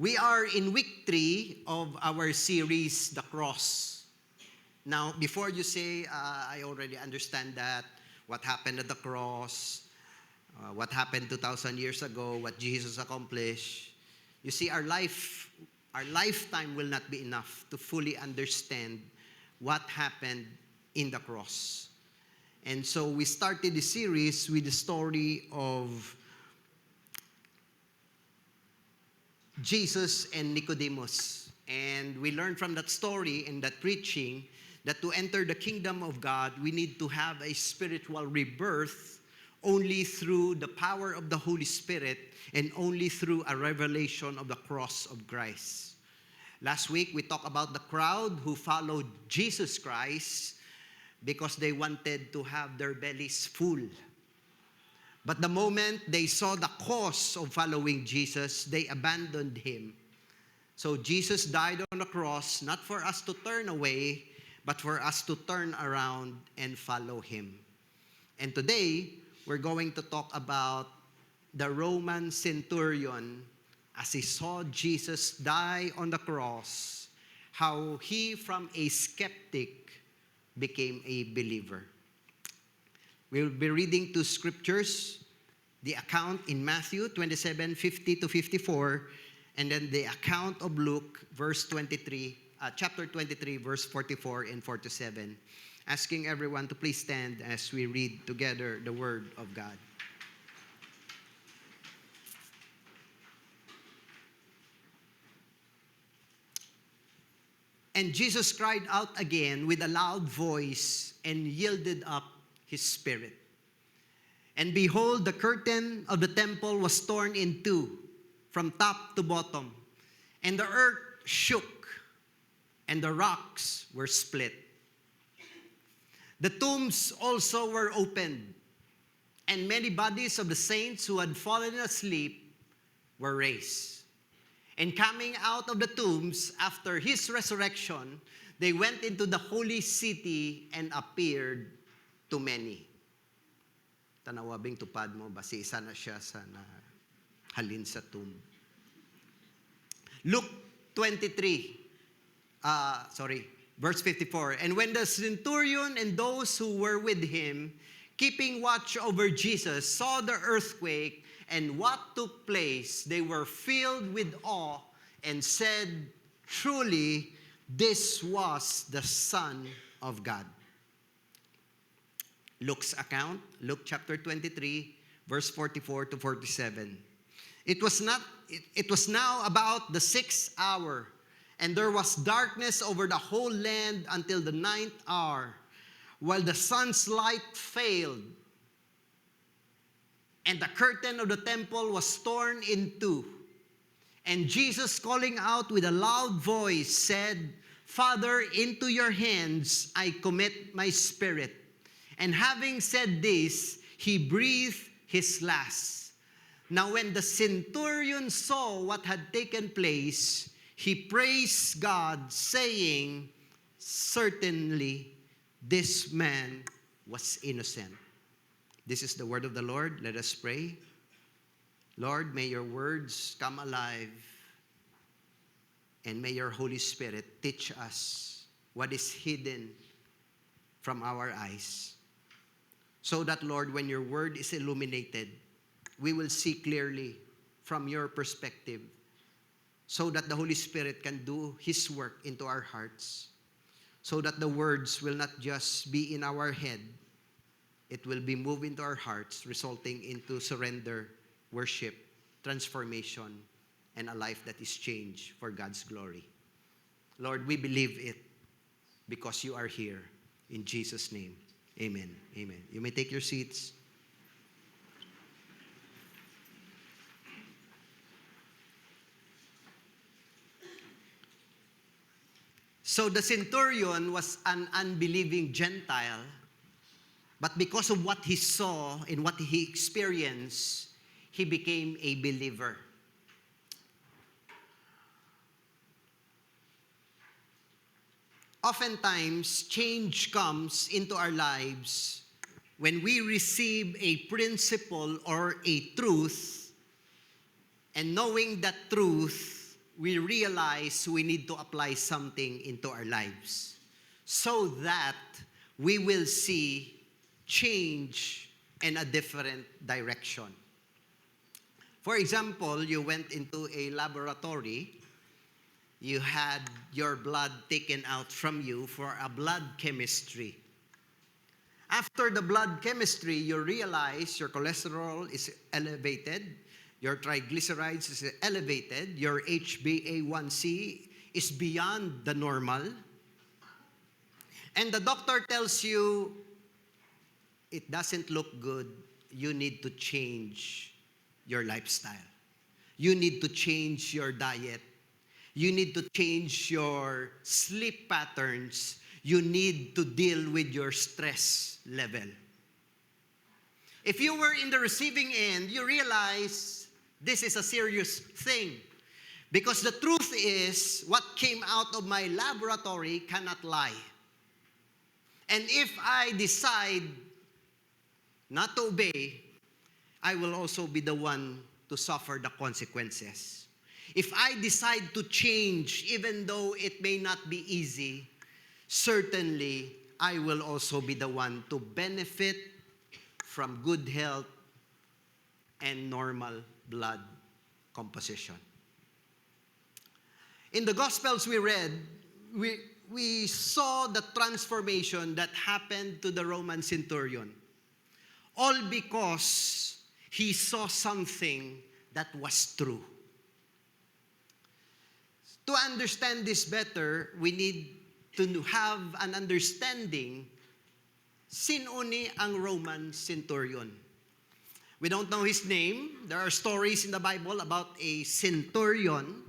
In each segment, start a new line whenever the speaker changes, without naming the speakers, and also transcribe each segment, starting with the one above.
We are in week 3 of our series, The Cross. Now, before you say, I already understand that, what happened at the cross, what happened 2,000 years ago, what Jesus accomplished. You see, our lifetime will not be enough to fully understand what happened in the cross. And so we started the series with the story of Jesus and Nicodemus. And we learned from that story and that preaching that to enter the kingdom of God, we need to have a spiritual rebirth only through the power of the Holy Spirit and only through a revelation of the cross of Christ. Last week, we talked about the crowd who followed Jesus Christ because they wanted to have their bellies full. But the moment they saw the cost of following Jesus, they abandoned Him. So Jesus died on the cross, not for us to turn away, but for us to turn around and follow Him. And today, we're going to talk about the Roman centurion as he saw Jesus die on the cross, how he from a skeptic became a believer. We'll be reading two scriptures, the account in Matthew 27:50-54, and then the account of Luke, chapter 23, verse 44 and 47. Asking everyone to please stand as we read together the Word of God. And Jesus cried out again with a loud voice and yielded up His spirit. And behold, the curtain of the temple was torn in two, from top to bottom. And the earth shook, and the rocks were split. The tombs also were opened, and many bodies of the saints who had fallen asleep were raised. And coming out of the tombs after His resurrection, they went into the holy city and appeared to many. Tanawabing tupad mo, basi isa na siya sa halin sa tomb. Luke 23, verse 54. And when the centurion and those who were with him, keeping watch over Jesus, saw the earthquake and what took place, they were filled with awe and said, truly, this was the Son of God. Luke's account, Luke chapter 23, verse 44-47. It was now about the 6th hour, and there was darkness over the whole land until the 9th hour, while the sun's light failed, and the curtain of the temple was torn in two. And Jesus, calling out with a loud voice, said, Father, into your hands I commit my spirit. And having said this, he breathed his last. Now when the centurion saw what had taken place, he praised God, saying, certainly this man was innocent. This is the word of the Lord. Let us pray. Lord, may your words come alive, and may your Holy Spirit teach us what is hidden from our eyes, so that, Lord, when your word is illuminated, we will see clearly from your perspective, so that the Holy Spirit can do His work into our hearts, so that the words will not just be in our head, it will be moved into our hearts, resulting into surrender, worship, transformation, and a life that is changed for God's glory. Lord, we believe it because you are here. In Jesus' name, amen. Amen. You may take your seats. So the centurion was an unbelieving Gentile, but because of what he saw and what he experienced, he became a believer. Oftentimes, change comes into our lives when we receive a principle or a truth, and knowing that truth, we realize we need to apply something into our lives so that we will see change in a different direction. For example, you went into a laboratory, you had your blood taken out from you for a blood chemistry. After the blood chemistry, you realize your cholesterol is elevated, your triglycerides is elevated, your HbA1c is beyond the normal, and the doctor tells you, it doesn't look good, you need to change your lifestyle. You need to change your diet. You need to change your sleep patterns. You need to deal with your stress level. If you were in the receiving end, you realize this is a serious thing. Because the truth is, what came out of my laboratory cannot lie. And if I decide not to obey, I will also be the one to suffer the consequences. If I decide to change, even though it may not be easy, certainly I will also be the one to benefit from good health and normal blood composition. In the Gospels we read, we saw the transformation that happened to the Roman centurion. All because he saw something that was true. To understand this better, we need to have an understanding, sino ni ang Roman centurion? We don't know his name. There are stories in the Bible about a centurion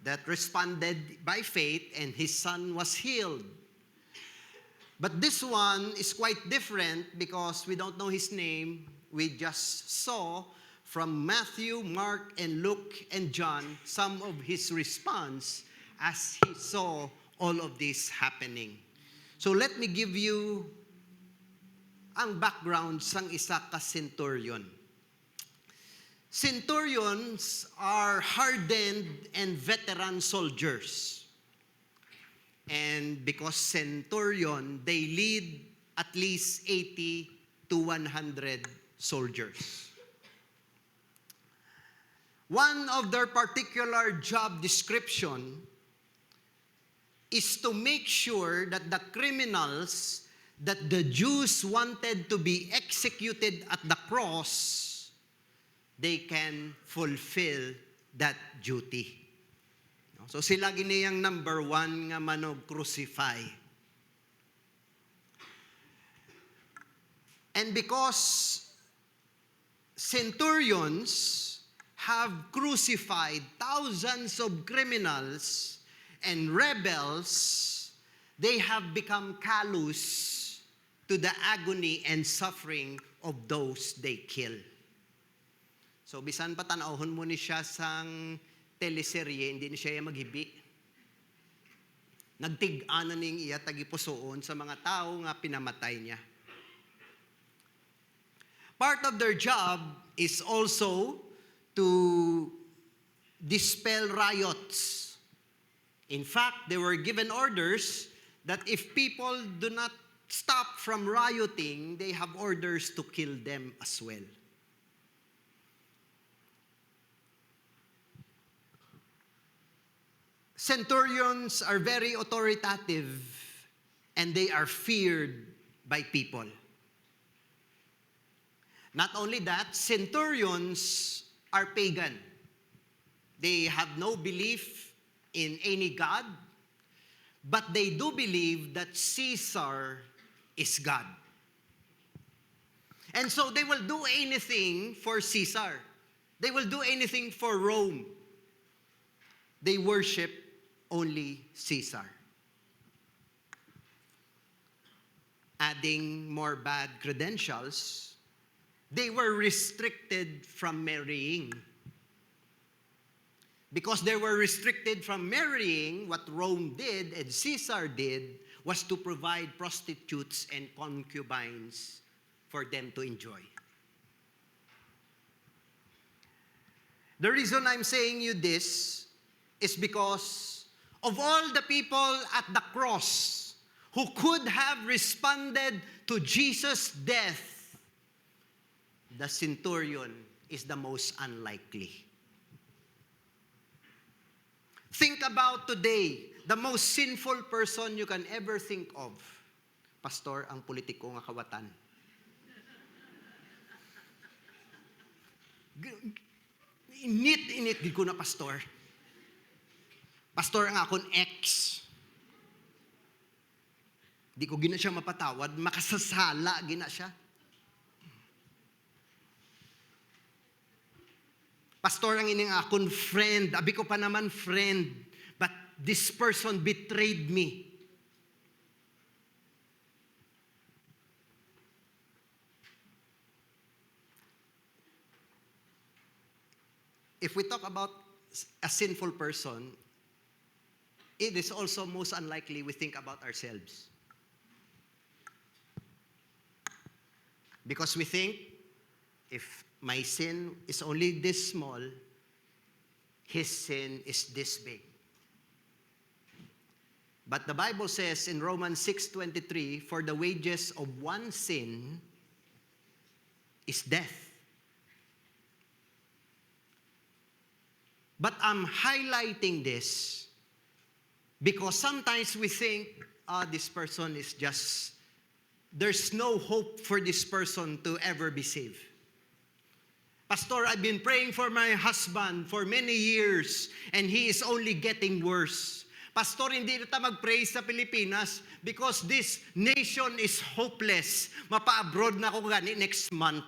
that responded by faith and his son was healed. But this one is quite different because we don't know his name. We just saw from Matthew, Mark, and Luke, and John some of his response as he saw all of this happening. So let me give you ang background sang isa ka centurion. Centurions are hardened and veteran soldiers. And because centurion, they lead at least 80 to 100 soldiers. One of their particular job description is to make sure that the criminals that the Jews wanted to be executed at the cross, they can fulfill that duty. So sila giniyang number one nga manog crucify. And because centurions have crucified thousands of criminals and rebels, they have become callous to the agony and suffering of those they kill. So bisan pa tanawhon mo ni siya sang teleserye, hindi ni siya maghibi. Nagtig-anan ning iya tagipusoon sa mga tao nga pinamatay niya. Part of their job is also to dispel riots. In fact, they were given orders that if people do not stop from rioting, they have orders to kill them as well. Centurions are very authoritative and they are feared by people. Not only that, centurions are pagan. They have no belief in any God, but they do believe that Caesar is God. And so they will do anything for Caesar. They will do anything for Rome. They worship only Caesar. Adding more bad credentials, they were restricted from marrying. Because they were restricted from marrying, what Rome did and Caesar did was to provide prostitutes and concubines for them to enjoy. The reason I'm saying you this is because of all the people at the cross who could have responded to Jesus' death, the centurion is the most unlikely. Think about today, the most sinful person you can ever think of. Pastor, ang politiko nga kawatan. Init ko na, pastor. Pastor, ang akong ex. Di ko gina siya mapatawad, makasasala gina siya. Pastor, ang ining akong friend. Abi ko pa naman friend. But this person betrayed me. If we talk about a sinful person, it is also most unlikely we think about ourselves. Because we think, if my sin is only this small, his sin is this big. But the Bible says in Romans 6:23, for the wages of one sin is death. But I'm highlighting this because sometimes we think, this person is just, there's no hope for this person to ever be saved. Pastor, I've been praying for my husband for many years and he is only getting worse. Pastor, hindi na mag-pray sa Pilipinas because this nation is hopeless. Mapa-abroad na ako gani next month.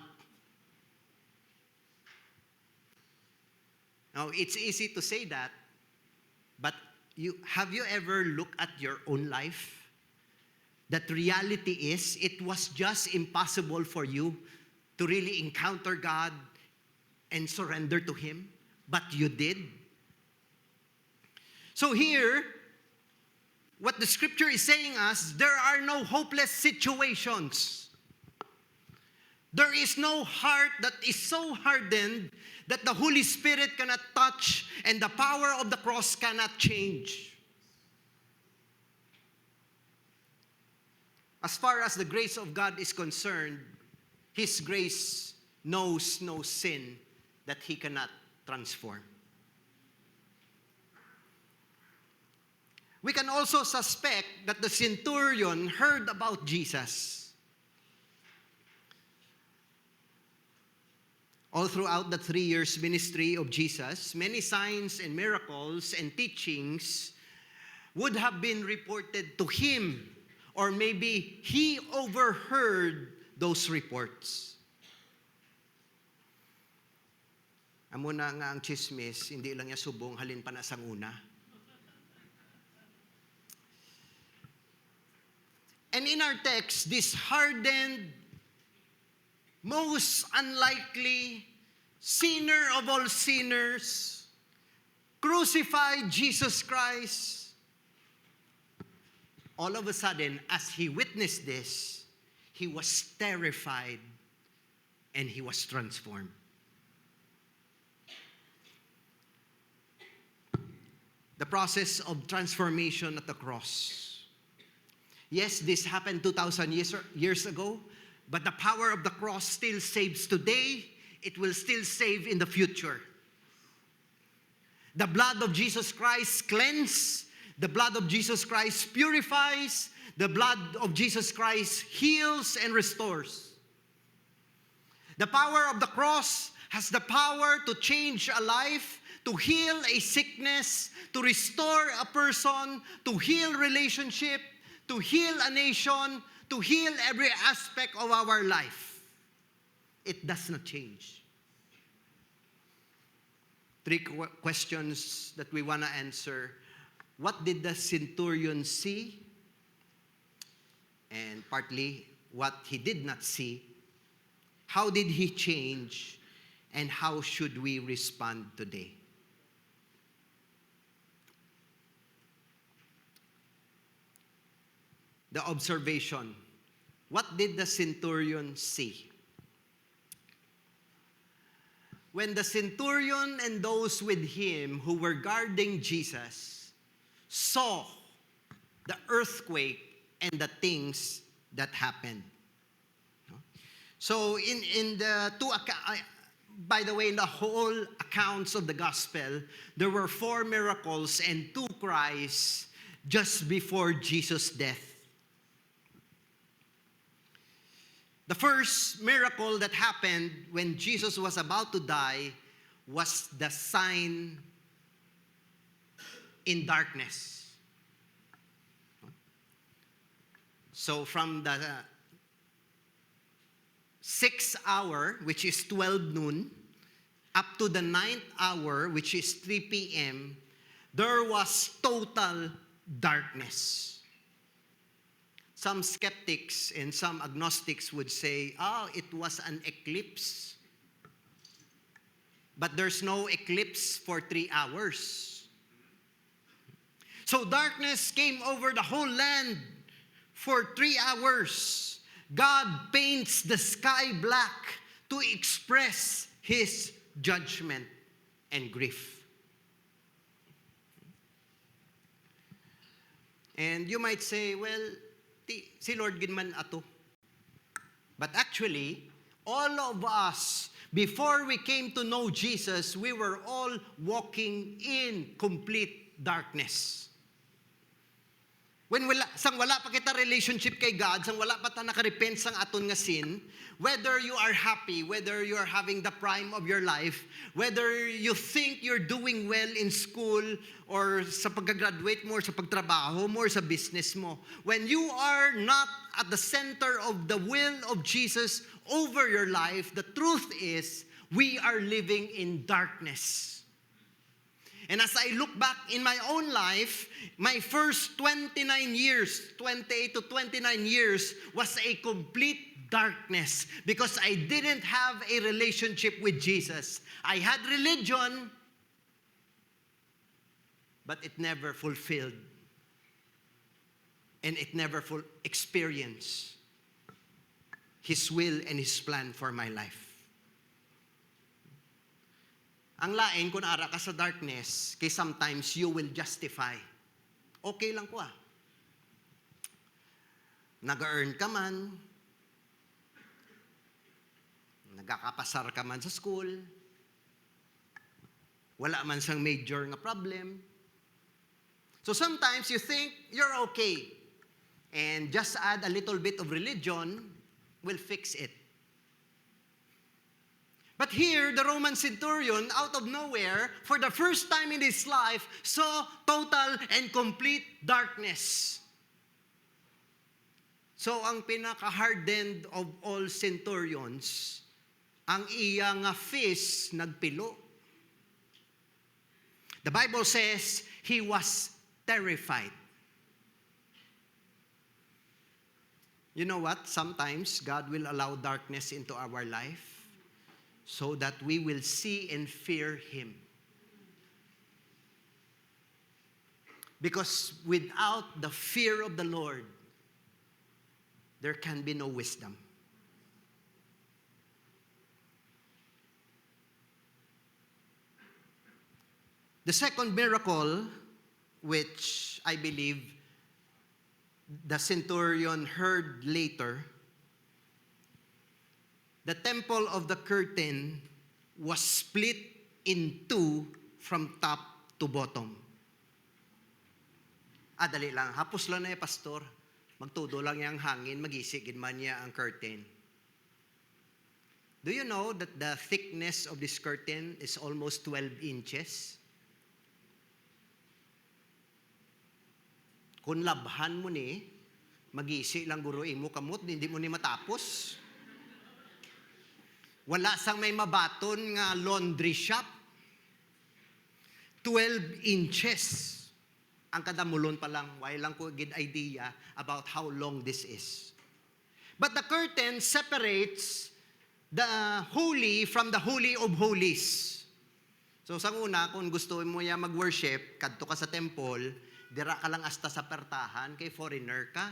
Now, it's easy to say that, but have you ever looked at your own life? That reality is, it was just impossible for you to really encounter God and surrender to Him, but you did. So here, what the scripture is saying us, there are no hopeless situations. There is no heart that is so hardened that the Holy Spirit cannot touch and the power of the cross cannot change. As far as the grace of God is concerned, His grace knows no sin that He cannot transform. We can also suspect that the centurion heard about Jesus. All throughout the 3 years ministry of Jesus, many signs and miracles and teachings would have been reported to him, or maybe he overheard those reports. Amo na nga ang chismis, hindi lang niya subong, halin pa na sang una. And in our text, this hardened, most unlikely sinner of all sinners, crucified Jesus Christ. All of a sudden, as he witnessed this, he was terrified and he was transformed. The process of transformation at the cross. Yes, this happened 2,000 years ago, but the power of the cross still saves today. It will still save in the future. The blood of Jesus Christ cleanses. The blood of Jesus Christ purifies. The blood of Jesus Christ heals and restores. The power of the cross has the power to change a life, to heal a sickness, to restore a person, to heal relationship, to heal a nation, to heal every aspect of our life. It does not change. 3 questions that we want to answer. What did the centurion see? And partly, what he did not see. How did he change? And how should we respond today? The observation. What did the centurion see? when the centurion and those with him who were guarding Jesus saw the earthquake and the things that happened. So in the two by the way, in the whole accounts of the gospel, there were 4 miracles and 2 cries just before Jesus' death. The first miracle that happened when Jesus was about to die was the sign in darkness. So from the 6th hour, which is 12 noon, up to the 9th hour, which is 3 p.m., there was total darkness. Some skeptics and some agnostics would say, it was an eclipse. But there's no eclipse for 3 hours. So darkness came over the whole land for 3 hours. God paints the sky black to express His judgment and grief. And you might say, well, si Lord ginman ato. But actually, all of us, before we came to know Jesus, we were all walking in complete darkness. When wala pa kita relationship kay God, sang wala pa ta nakarepent sang aton nga sin, whether you are happy, whether you are having the prime of your life, whether you think you're doing well in school or sa pagka-graduate mo or sa pagtrabaho mo or sa business mo, when you are not at the center of the will of Jesus over your life, the truth is we are living in darkness. And as I look back in my own life, my first 29 years, 28 to 29 years, was a complete darkness because I didn't have a relationship with Jesus. I had religion, but it never fulfilled. And it never experienced His will and His plan for my life. Ang lain, kung ara ka sa darkness, kay sometimes you will justify. Okay lang ko Nag-earn ka man, nagkakapasar ka man sa school, wala man sang major nga problem. So sometimes you think you're okay, and just add a little bit of religion will fix it. But here, the Roman centurion, out of nowhere, for the first time in his life, saw total and complete darkness. So, ang pinaka-hardened of all centurions, ang iya nga fist nagpilo. The Bible says, he was terrified. You know what? Sometimes, God will allow darkness into our life so that we will see and fear Him. Because without the fear of the Lord, there can be no wisdom. The second miracle, which I believe the centurion heard later, the temple of the curtain was split in 2 from top to bottom. Dali lang. Hapos lang na pastor. Magtudo lang yung hangin, magisigid man niya ang curtain. Do you know that the thickness of this curtain is almost 12 inches? Kung labhan mo ni, magisi lang guruin mo kamot, hindi mo ni matapos. Wala sang may mabaton nga laundry shop. 12 inches. Ang kadamulon pa lang, why lang ko good idea about how long this is. But the curtain separates the holy from the holy of holies. So sa una, kung gusto mo ya mag-worship, kadto ka sa temple, dira ka lang hasta sa pertahan, kay foreigner ka.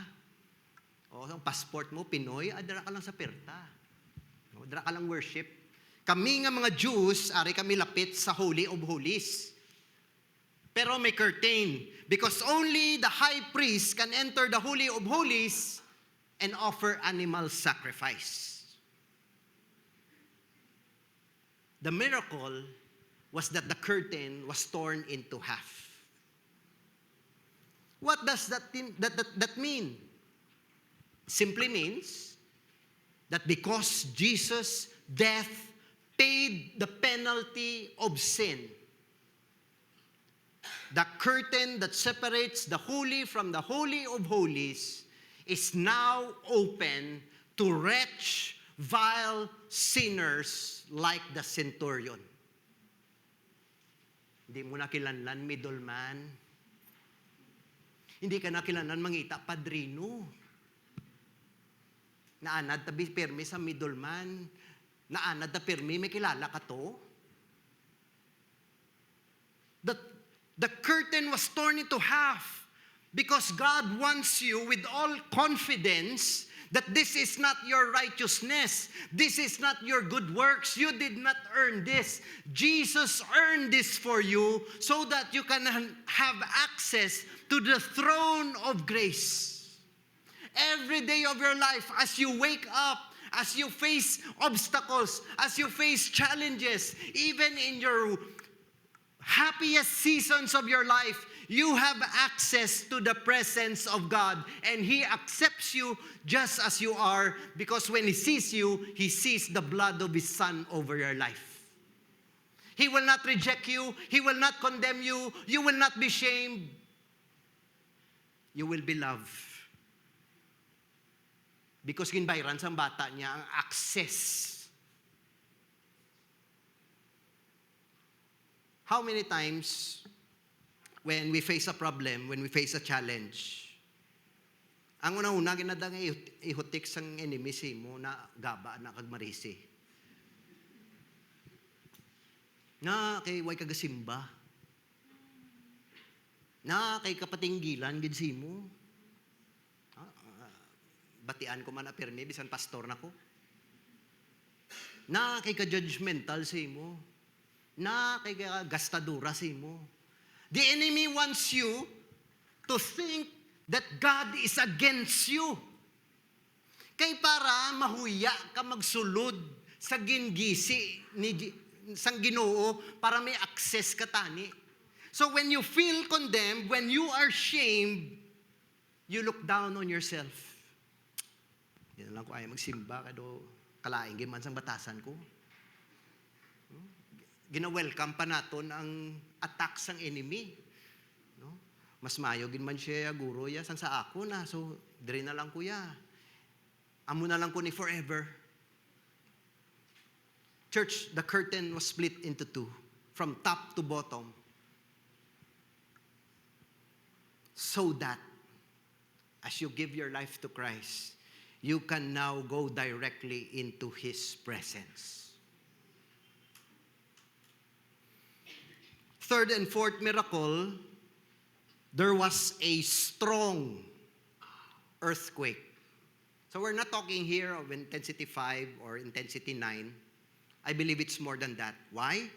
O, ang passport mo, Pinoy, dira ka lang sa perta. Dira ka lang worship. Kami nga mga Jews, ari kami lapit sa Holy of Holies. Pero may curtain, because only the high priest can enter the Holy of Holies and offer animal sacrifice. The miracle was that the curtain was torn into half. What does that mean? Simply means that because Jesus' death paid the penalty of sin, the curtain that separates the holy from the Holy of Holies is now open to wretched, vile sinners like the centurion. Hindi mo na kilanlan, middleman. Hindi ka na kilanlan, mangita, padrino. Naanad tabi permi sa middleman. Naanad na permi, may kilala ka to? The curtain was torn into half because God wants you with all confidence that this is not your righteousness. This is not your good works. You did not earn this. Jesus earned this for you so that you can have access to the throne of grace. Every day of your life, as you wake up, as you face obstacles, as you face challenges, even in your happiest seasons of your life, you have access to the presence of God. And He accepts you just as you are, because when He sees you, He sees the blood of His Son over your life. He will not reject you. He will not condemn you. You will not be shamed. You will be loved. Because ginbayran sa bata niya ang access. How many times when we face a problem, when we face a challenge, ang una-una ginadang ihutik sang enemy mo na gaba na kagmarisi. Na kay way kagasimba. Na kay kapatinggilan gid mo. Batian ko man na permi bisan pastor nako. Na kay ka-judgmental mo. Na kay gastadura mo. The enemy wants you to think that God is against you. Kay para mahuya ka magsulod sa gingisi ni sang Ginoo para may access ka tani. So when you feel condemned, when you are shamed, you look down on yourself. Yan lang ko ay magsimba kado kalaing man sang batasan ko. Gina-welcome pa naton ang attack sang enemy. No? Mas mayo gin man siya guro ya sang sa ako na. So dire na lang kuya. Amo na lang ko ni forever. Church, the curtain was split into two, from top to bottom. So that as you give your life to Christ, you can now go directly into His presence. Third and fourth miracle, there was a strong earthquake. So we're not talking here of intensity 5 or intensity 9. I believe it's more than that. Why?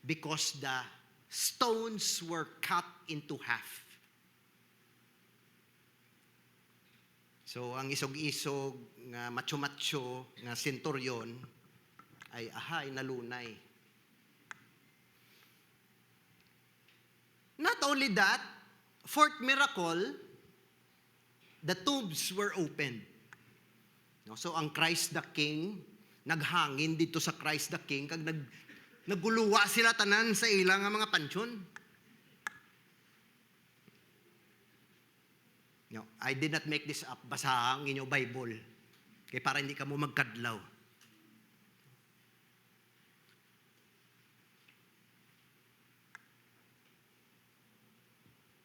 Because the stones were cut into half. So ang isog-isog, nga macho-macho, nga centurion, ay nalunay. Not only that, fourth miracle, the tombs were opened. No, so ang Christ the King, naghangin dito sa Christ the King, kag naguluwa sila tanan sa ilang mga pansyon. No, I did not make this up. Basahang inyo Bible. Kaya para hindi ka mo magkadlaw.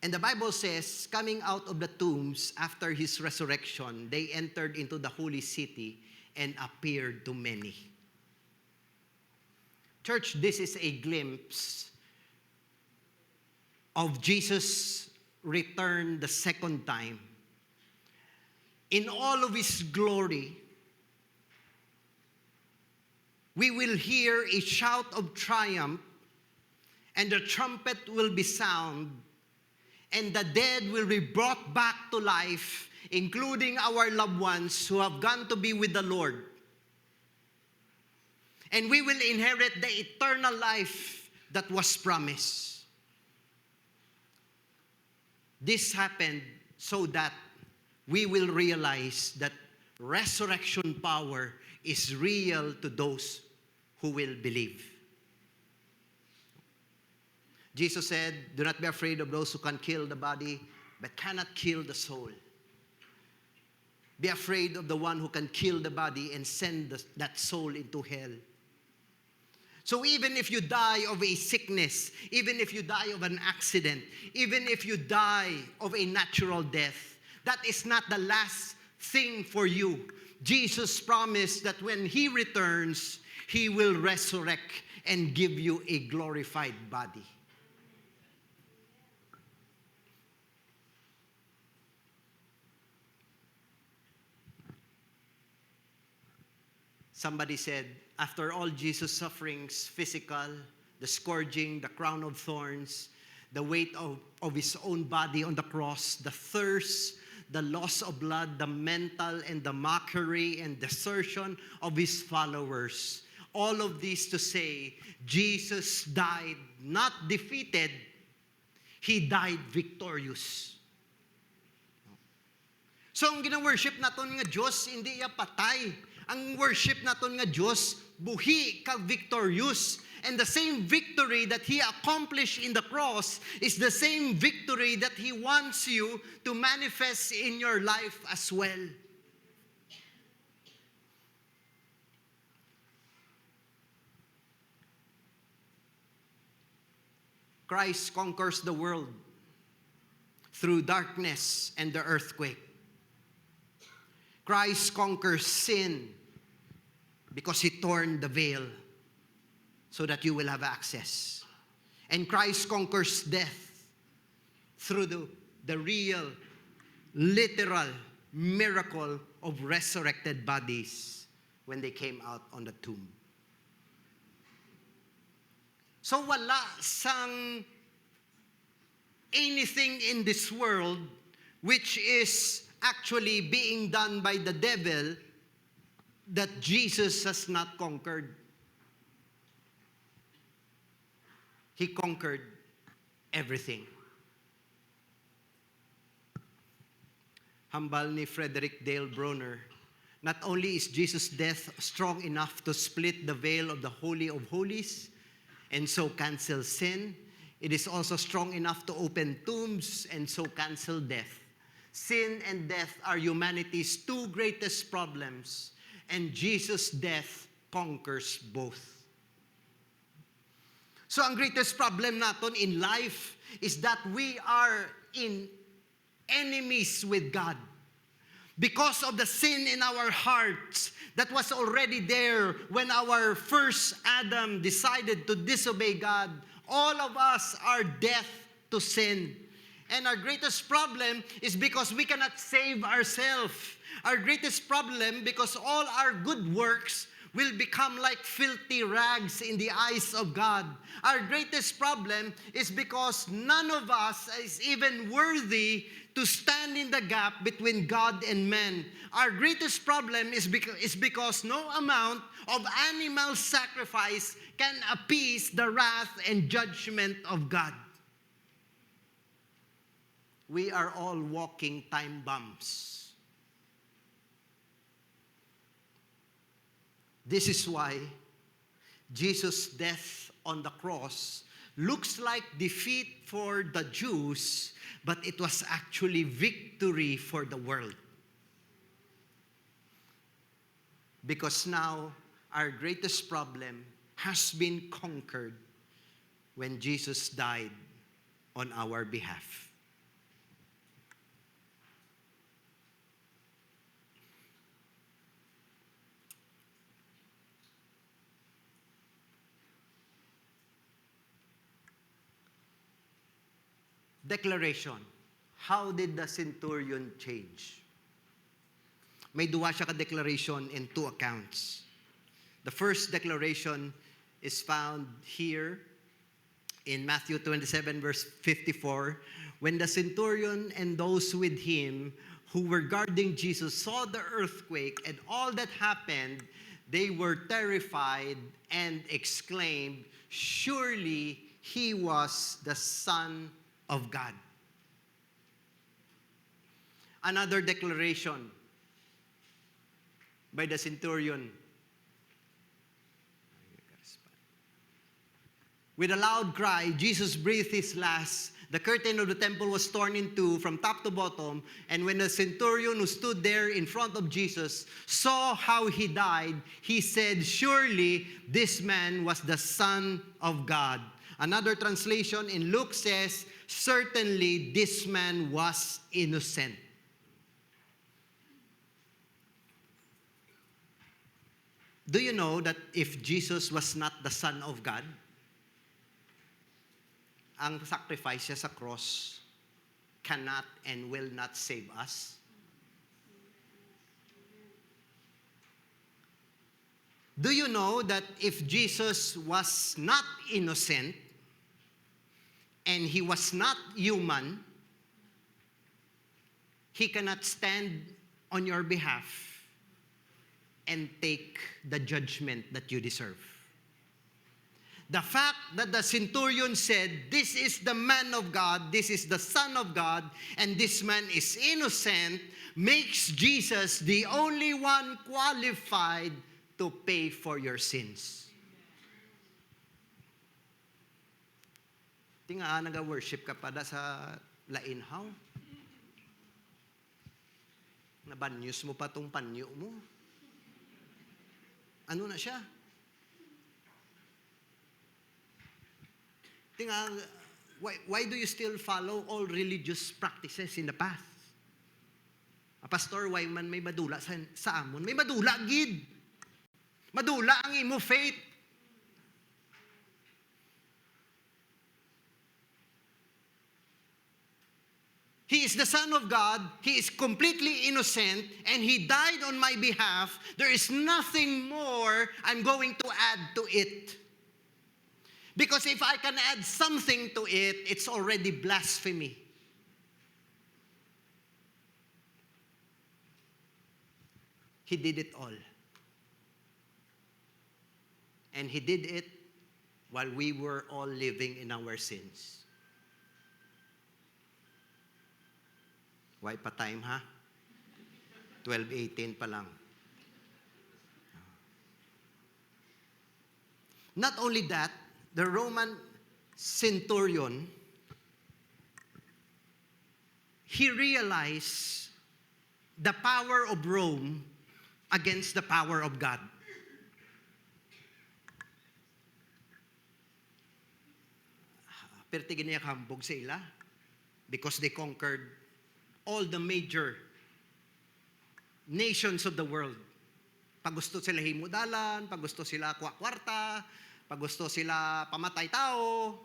And the Bible says, coming out of the tombs after His resurrection, they entered into the holy city and appeared to many. Church, this is a glimpse of Jesus' return the second time. In all of His glory, we will hear a shout of triumph, and the trumpet will be sound, and the dead will be brought back to life, including our loved ones who have gone to be with the Lord. And we will inherit the eternal life that was promised. This happened so that we will realize that resurrection power is real to those who will believe. Jesus said, "Do not be afraid of those who can kill the body, but cannot kill the soul. Be afraid of the one who can kill the body and send that soul into hell." So even if you die of a sickness, even if you die of an accident, even if you die of a natural death, that is not the last thing for you. Jesus promised that when He returns, He will resurrect and give you a glorified body. Somebody said, after all Jesus' sufferings, physical, the scourging, the crown of thorns, the weight of His own body on the cross, the thirst, the loss of blood, the mental and the mockery and desertion of His followers. All of this to say, Jesus died not defeated, He died victorious. So ang gina-worship naton nga Diyos, hindi iya patay. Ang worship naton nga Diyos, buhi ka victorious. And the same victory that He accomplished in the cross is the same victory that He wants you to manifest in your life as well. Christ conquers the world through darkness and the earthquake. Christ conquers sin because He torn the veil so that you will have access. And Christ conquers death through the real, literal miracle of resurrected bodies when they came out on the tomb. So wala sang anything in this world which is actually being done by the devil that Jesus has not conquered. He conquered everything. Hambal ni Frederick Dale Bronner, not only is Jesus' death strong enough to split the veil of the Holy of Holies and so cancel sin, it is also strong enough to open tombs and so cancel death. Sin and death are humanity's two greatest problems, and Jesus' death conquers both. So ang greatest problem natin in life is that we are in enemies with God. Because of the sin in our hearts that was already there when our first Adam decided to disobey God, all of us are dead to sin. And our greatest problem is because we cannot save ourselves. Our greatest problem because all our good works will become like filthy rags in the eyes of God. Our greatest problem is because none of us is even worthy to stand in the gap between God and man. Our greatest problem is because no amount of animal sacrifice can appease the wrath and judgment of God. We are all walking time bombs. This is why Jesus' death on the cross looks like defeat for the Jews, but it was actually victory for the world. Because now our greatest problem has been conquered when Jesus died on our behalf. Declaration. How did the centurion change? May duwa siya ka-declaration in two accounts. The first declaration is found here in Matthew 27, verse 54. When the centurion and those with him who were guarding Jesus saw the earthquake and all that happened, they were terrified and exclaimed, "Surely he was the Son of God." Another declaration by the centurion. With a loud cry, Jesus breathed his last. The curtain of the temple was torn in two from top to bottom. And when the centurion who stood there in front of Jesus saw how he died, he said, "Surely this man was the Son of God." Another translation in Luke says, "Certainly this man was innocent." Do you know that if Jesus was not the Son of God, ang sacrifice niya sa cross cannot and will not save us? Do you know that if Jesus was not innocent and he was not human, he cannot stand on your behalf and take the judgment that you deserve? The fact that the centurion said, "This is the man of God, this is the Son of God, and this man is innocent," makes Jesus the only one qualified to pay for your sins. Tinga naga-worship ka pa da sa lainhaw. Nabanyos mo pa tong panyo mo. Ano na siya? Tinga, why do you still follow all religious practices in the past? Pastor, why man may madula sa amon? May madula, gid. Madula ang imo faith. He is the Son of God. He is completely innocent, and He died on my behalf. There is nothing more I'm going to add to it. Because if I can add something to it, it's already blasphemy. He did it all. And He did it while we were all living in our sins. Why pa time, ha? 12:18 pa lang. Not only that, the Roman centurion, he realized the power of Rome against the power of God. Perti giniya kambog sa ila because they conquered all the major nations of the world. Pag gusto sila himudalan, pag gusto sila kwarta, pag gusto sila pamatay tao,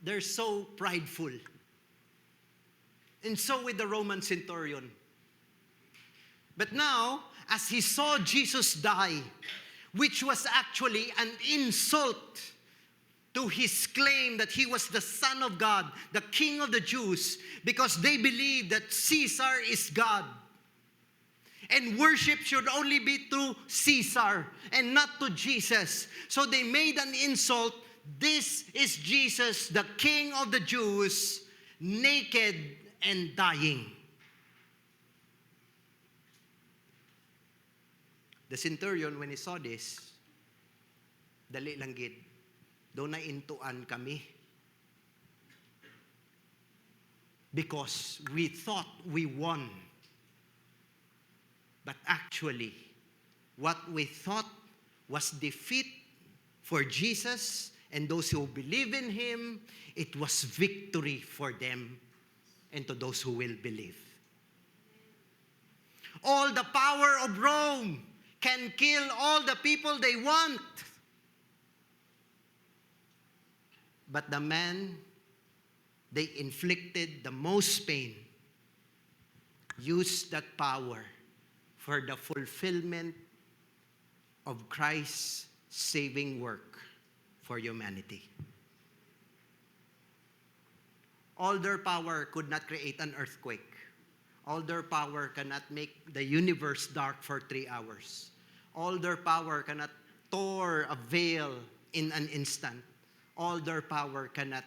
they're so prideful. And so with the Roman centurion. But now, as he saw Jesus die, which was actually an insult to his claim that he was the Son of God, the King of the Jews, because they believe that Caesar is God. And worship should only be to Caesar and not to Jesus. So they made an insult. This is Jesus, the King of the Jews, naked and dying. The centurion, when he saw this, dali lang gid. Doon na intuan kami. Because we thought we won. But actually, what we thought was defeat for Jesus and those who believe in Him, it was victory for them and to those who will believe. All the power of Rome can kill all the people they want. But the man they inflicted the most pain used that power for the fulfillment of Christ's saving work for humanity. All their power could not create an earthquake. All their power cannot make the universe dark for 3 hours. All their power cannot tear a veil in an instant. All their power cannot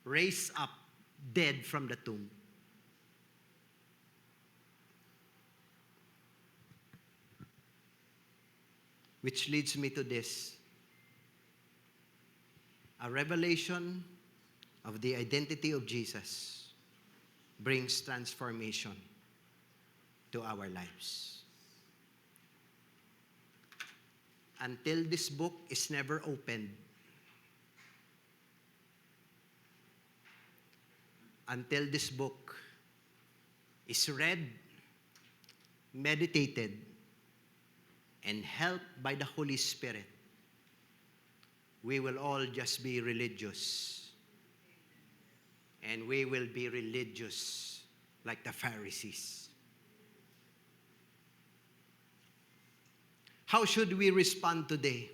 raise up dead from the tomb. Which leads me to this. A revelation of the identity of Jesus brings transformation to our lives. Until this book is never opened, until this book is read, meditated, and helped by the Holy Spirit, we will all just be religious. And we will be religious like the Pharisees. How should we respond today?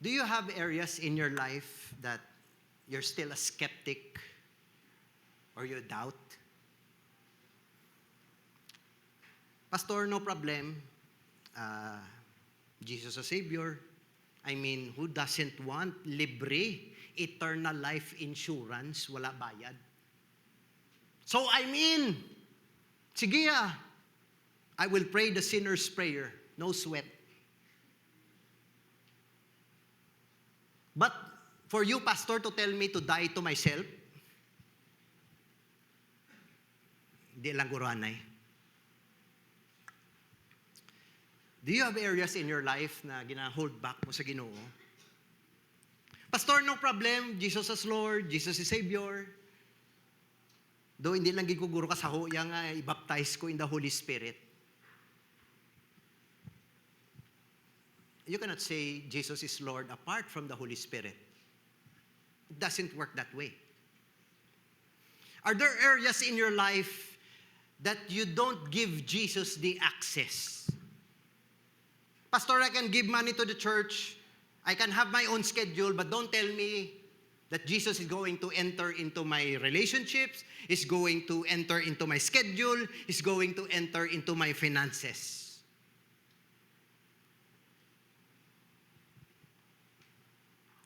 Do you have areas in your life that you're still a skeptic or you doubt? Pastor, no problem. Jesus a Savior. I mean, who doesn't want libre, eternal life insurance, wala bayad? So I mean, sige I will pray the sinner's prayer, no sweat. But for you, Pastor, to tell me to die to myself, di lang guranay. Do you have areas in your life na gina-hold back mo sa Ginoo? Pastor, no problem. Jesus is Lord. Jesus is Savior. Though hindi lang giguguro ka sa huya nga, i-baptize ko in the Holy Spirit. You cannot say Jesus is Lord apart from the Holy Spirit. It doesn't work that way. Are there areas in your life that you don't give Jesus the access? Pastor, I can give money to the church. I can have my own schedule, but don't tell me that Jesus is going to enter into my relationships, is going to enter into my schedule, is going to enter into my finances.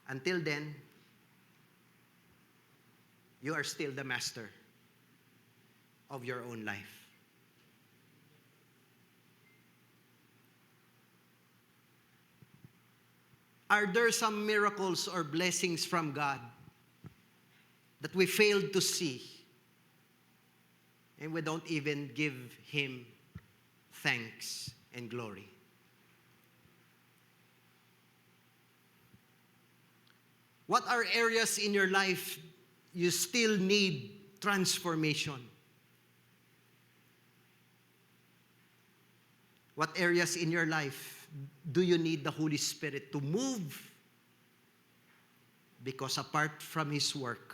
Until then, you are still the master of your own life. Are there some miracles or blessings from God that we failed to see and we don't even give Him thanks and glory? What are areas in your life you still need transformation? What areas in your life do you need the Holy Spirit to move? Because apart from His work,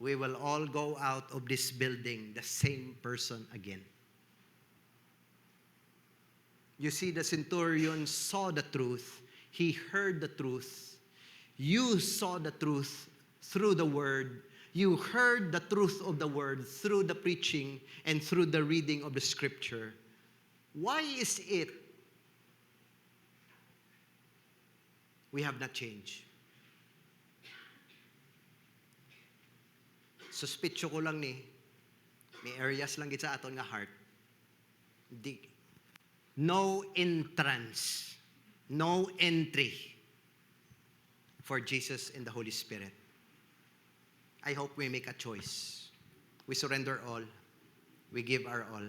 we will all go out of this building the same person again. You see, the centurion saw the truth. He heard the truth. You saw the truth through the Word. You heard the truth of the Word through the preaching and through the reading of the Scripture. Why is it we have not changed? Suspitsyo ko lang ni, may areas lang git sa aton nga heart. No entrance, no entry for Jesus and the Holy Spirit. I hope we make a choice. We surrender all. We give our all.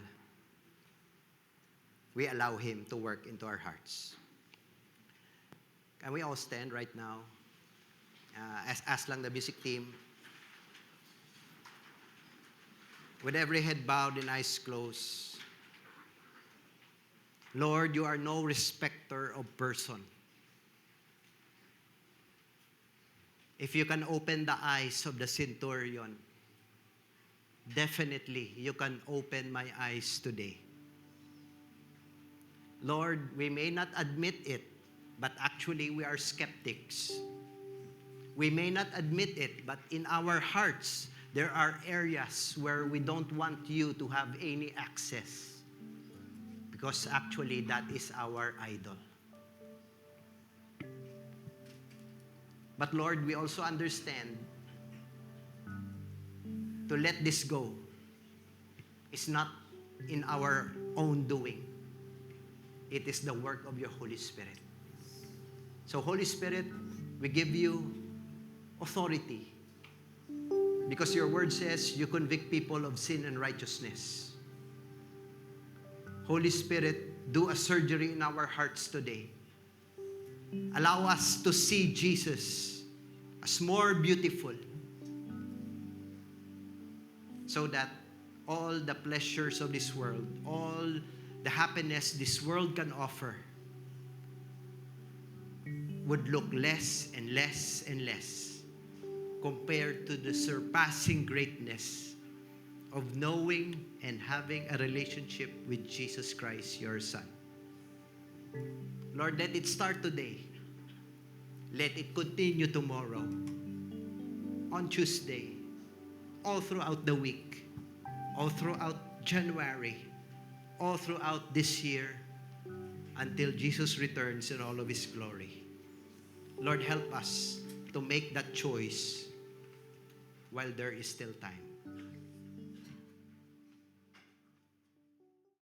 We allow Him to work into our hearts. Can we all stand right now? Ask lang the music team. With every head bowed and eyes closed. Lord, you are no respecter of person. If you can open the eyes of the centurion, definitely you can open my eyes today. Lord, we may not admit it, but actually we are skeptics. We may not admit it, but in our hearts, there are areas where we don't want you to have any access. Because actually, that is our idol. But Lord, we also understand to let this go is not in our own doing. It is the work of your Holy Spirit. So Holy Spirit, we give you authority. Because your word says you convict people of sin and righteousness. Holy Spirit, do a surgery in our hearts today. Allow us to see Jesus as more beautiful, so that all the pleasures of this world, all the happiness this world can offer, would look less and less and less compared to the surpassing greatness of knowing and having a relationship with Jesus Christ, your Son. Lord, let it start today. Let it continue tomorrow, on Tuesday, all throughout the week, all throughout January, all throughout this year, until Jesus returns in all of His glory. Lord, help us to make that choice while there is still time.